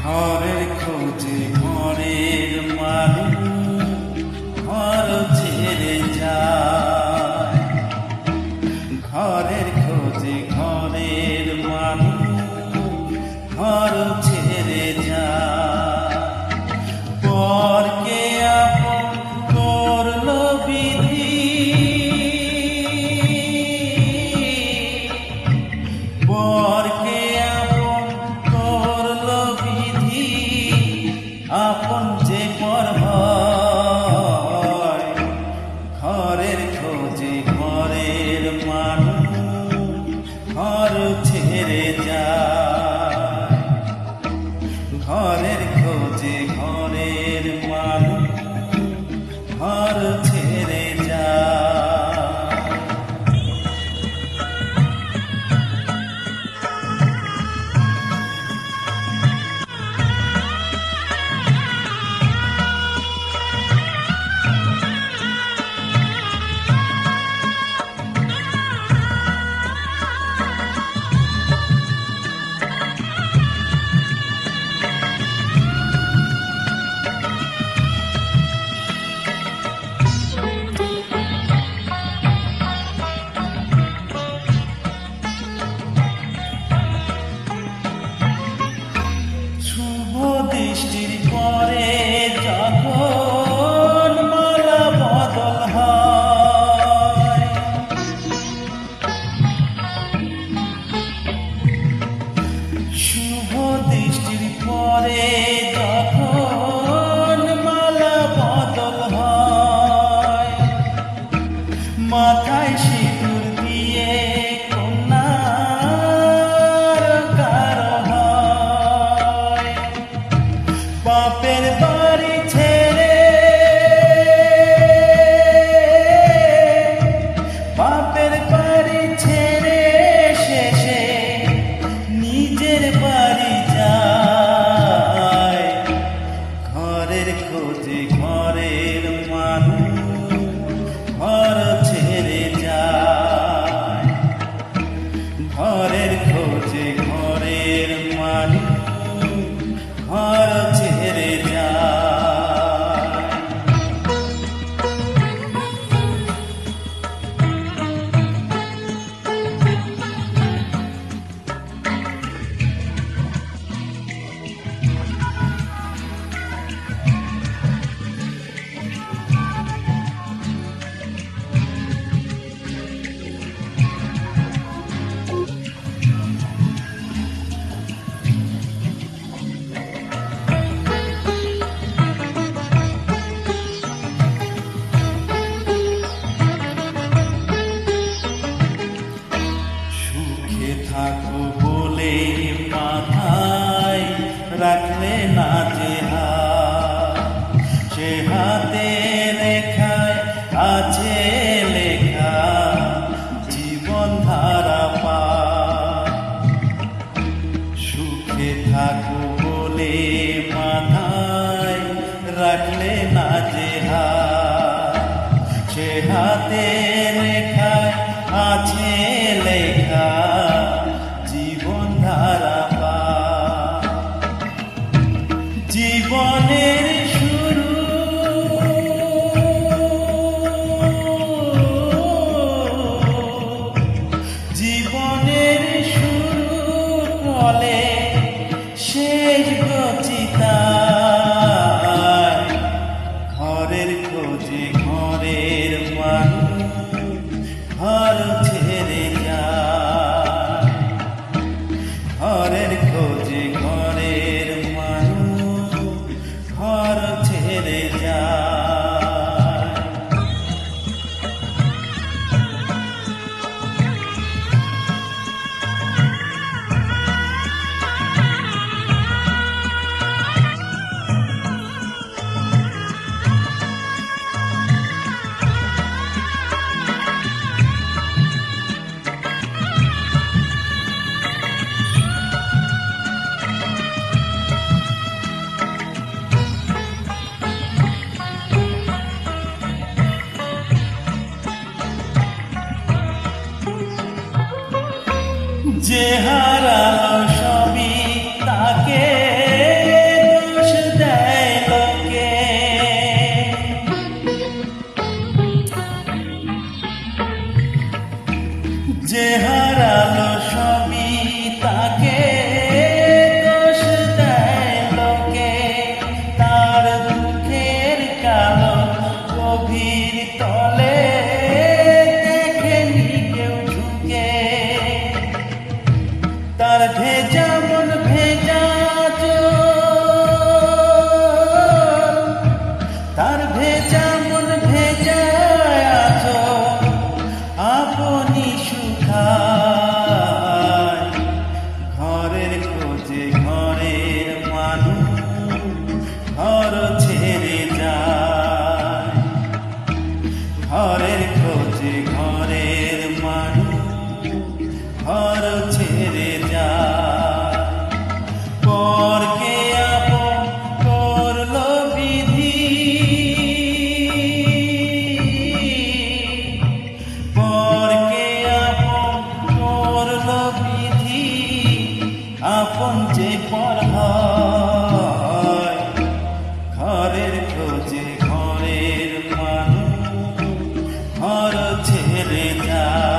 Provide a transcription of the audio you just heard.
ঘরের খোঁজে ঘরের মানুষ ঘর ছেড়ে যায়। ঘরের খোঁজে ঘরের মানুষ ঘর ছেড়ে যায়। পরকে আপন করল বিধি, পরকে আপন করল বিধি, আপন যে পর হয়। ঘরের খোঁজে ঘরের মানুষ ঘর ছেড়ে যায়। ঘরের খোঁজে ঘরের মানুষ ঘর ছেড়ে যায়। দৃষ্টির পরে যখন মালা বদল হয়, শুভ দৃষ্টির পরে যখন মালা বদল হয়, মাথায় সিঁদুর দিয়ে বাপের বাড়ি ছেড়ে, বাপের বাড়ি ছেড়ে শেষে নিজের বাড়ি যায়। ঘরের খোঁজে ঘরের মানুষ ঘর ছেড়ে যায়। ঘরের খোঁজে ঘরের মানুষ ঘর ছেড়ে যায়। থাকো বলে মাথায় রাখলে না যে হাত, সে হাতে লেখায় আছে লেখা জীবন ধারা পা। সুখে থাকো বলে মাথায় রাখলে না যে হাত, সে হাতে লেখায় আছে লেখা জীবন ধারা পা। জীবনের শুরু জীবনের শুরু ফলে শেষ গচিতায়। ঘরের খোঁজে ঘরের মানুষ ঘর ছেড়ে যায়। ঘরের খোঁজে ঘরের মানুষ ঘর ছেড়ে যায়। যে হারালো সবই তাকে আপন যে পর হয়, ঘরের খোঁজে ঘরের মানুষ ঘর ছেড়ে যায়।